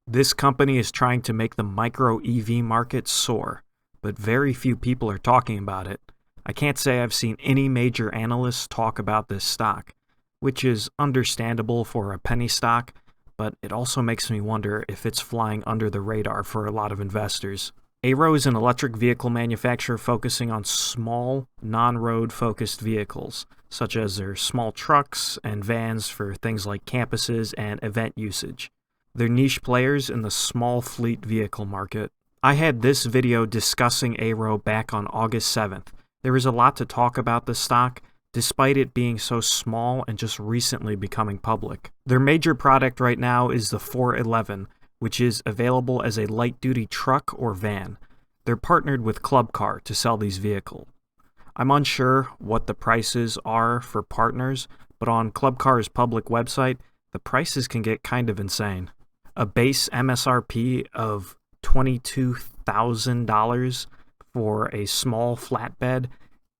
This company is trying to make the micro EV market soar, but very few people are talking about it. I can't say I've seen any major analysts talk about this stock, which is understandable for a penny stock, but it also makes me wonder if it's flying under the radar for a lot of investors. AYRO is an electric vehicle manufacturer focusing on small, non-road focused vehicles, such as their small trucks and vans for things like campuses and event usage. They're niche players in the small fleet vehicle market. I had this video discussing AYRO back on August 7th. There is a lot to talk about the stock, despite it being so small and just recently becoming public. Their major product right now is the 411, which is available as a light-duty truck or van. They're partnered with Club Car to sell these vehicles. I'm unsure what the prices are for partners, but on Club Car's public website, the prices can get kind of insane. A base MSRP of $22,000 for a small flatbed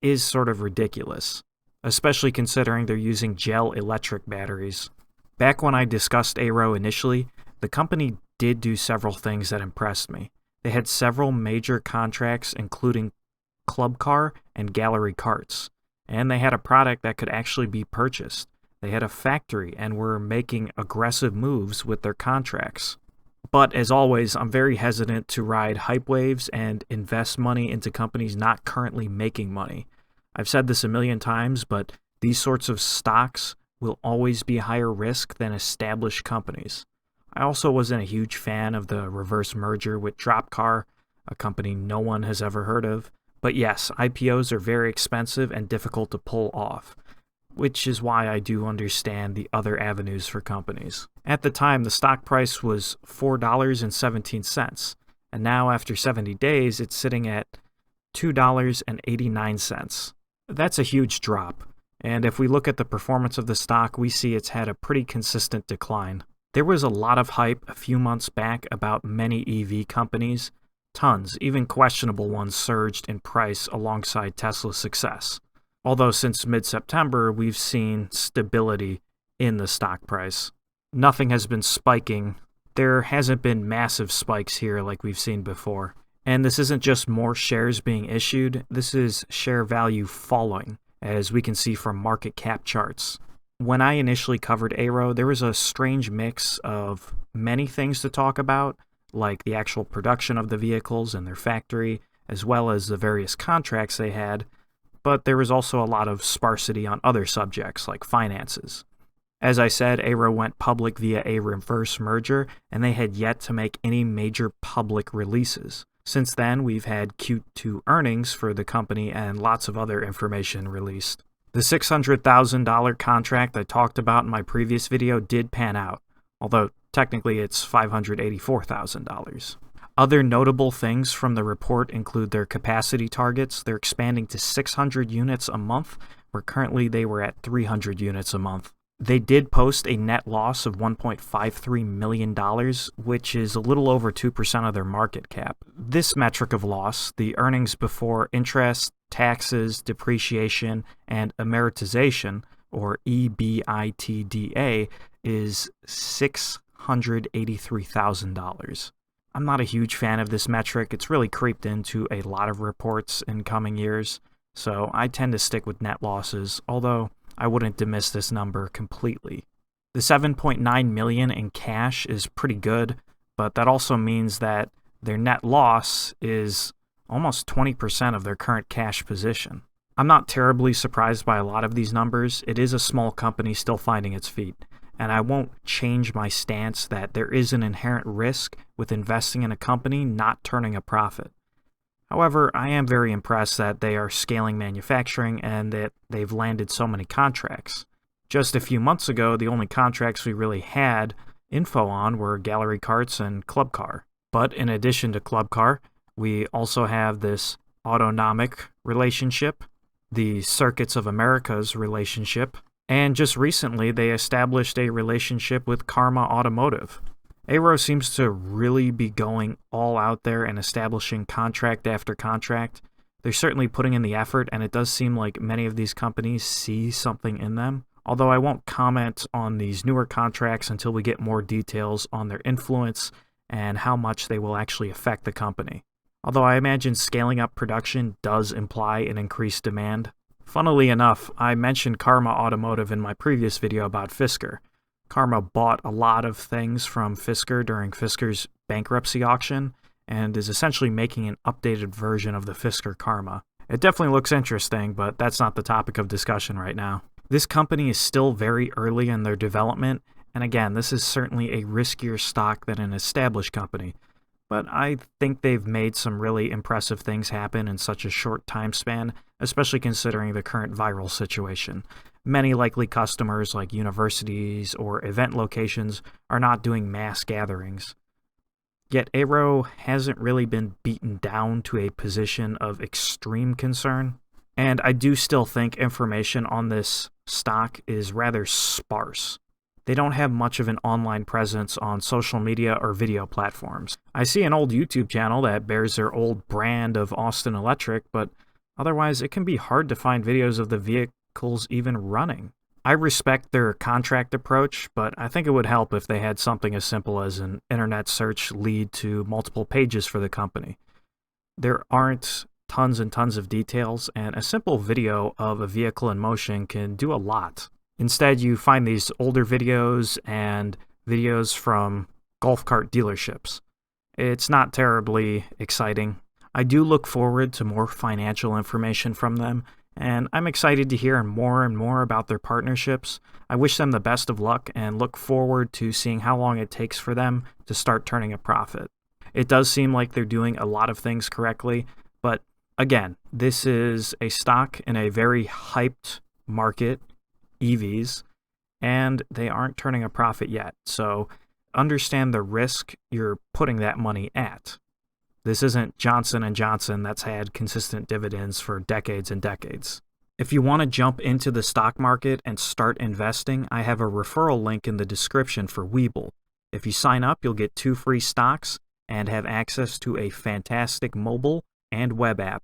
is sort of ridiculous, especially considering they're using gel electric batteries. Back when I discussed AYRO initially, the company did do several things that impressed me. They had several major contracts, including Club Car and Gallery Carts, and they had a product that could actually be purchased. They had a factory and were making aggressive moves with their contracts. But as always, I'm very hesitant to ride hype waves and invest money into companies not currently making money. I've said this a million times, but these sorts of stocks will always be higher risk than established companies. I also wasn't a huge fan of the reverse merger with Dropcar, a company no one has ever heard of. But yes, IPOs are very expensive and difficult to pull off, which is why I do understand the other avenues for companies. At the time, the stock price was $4.17, and now after 70 days, it's sitting at $2.89. That's a huge drop, and if we look at the performance of the stock, we see it's had a pretty consistent decline. There was a lot of hype a few months back about many EV companies. Tons, even questionable ones, surged in price alongside Tesla's success. Although since mid-September, we've seen stability in the stock price. Nothing has been spiking. There hasn't been massive spikes here like we've seen before. And this isn't just more shares being issued, this is share value falling, as we can see from market cap charts. When I initially covered AYRO, there was a strange mix of many things to talk about, like the actual production of the vehicles and their factory, as well as the various contracts they had, but there was also a lot of sparsity on other subjects, like finances. As I said, AYRO went public via a reverse merger, and they had yet to make any major public releases. Since then, we've had Q2 earnings for the company and lots of other information released. The $600,000 contract I talked about in my previous video did pan out, although technically it's $584,000. Other notable things from the report include their capacity targets. They're expanding to 600 units a month, where currently they were at 300 units a month. They did post a net loss of $1.53 million, which is a little over 2% of their market cap. This metric of loss, the earnings before interest, taxes, depreciation, and amortization, or EBITDA, is $683,000. I'm not a huge fan of this metric. It's really creeped into a lot of reports in coming years, so I tend to stick with net losses, although I wouldn't dismiss this number completely. The $7.9 million in cash is pretty good, but that also means that their net loss is almost 20% of their current cash position. I'm not terribly surprised by a lot of these numbers. It is a small company still finding its feet, and I won't change my stance that there is an inherent risk with investing in a company not turning a profit. However, I am very impressed that they are scaling manufacturing and that they've landed so many contracts. Just a few months ago, the only contracts we really had info on were Gallery Carts and Club Car. But in addition to Club Car, we also have this Autonomic relationship, the Circuits of America's relationship, and just recently they established a relationship with Karma Automotive. AYRO seems to really be going all out there and establishing contract after contract. They're certainly putting in the effort, and it does seem like many of these companies see something in them. Although I won't comment on these newer contracts until we get more details on their influence and how much they will actually affect the company. Although I imagine scaling up production does imply an increased demand. Funnily enough, I mentioned Karma Automotive in my previous video about Fisker. Karma bought a lot of things from Fisker during Fisker's bankruptcy auction and is essentially making an updated version of the Fisker Karma. It definitely looks interesting, but that's not the topic of discussion right now. This company is still very early in their development, and again, this is certainly a riskier stock than an established company. But I think they've made some really impressive things happen in such a short time span, especially considering the current viral situation. Many likely customers like universities or event locations are not doing mass gatherings. Yet AYRO hasn't really been beaten down to a position of extreme concern, and I do still think information on this stock is rather sparse. They don't have much of an online presence on social media or video platforms. I see an old YouTube channel that bears their old brand of Austin Electric, but otherwise it can be hard to find videos of the vehicles even running. I respect their contract approach, but I think it would help if they had something as simple as an internet search lead to multiple pages for the company. There aren't tons and tons of details, and a simple video of a vehicle in motion can do a lot. Instead, you find these older videos and videos from golf cart dealerships. It's not terribly exciting. I do look forward to more financial information from them, and I'm excited to hear more and more about their partnerships. I wish them the best of luck and look forward to seeing how long it takes for them to start turning a profit. It does seem like they're doing a lot of things correctly, but again, this is a stock in a very hyped market, EVs, and they aren't turning a profit yet. So understand the risk you're putting that money at. This isn't Johnson & Johnson that's had consistent dividends for decades and decades. If you want to jump into the stock market and start investing, I have a referral link in the description for Webull. If you sign up, you'll get 2 free stocks and have access to a fantastic mobile and web app.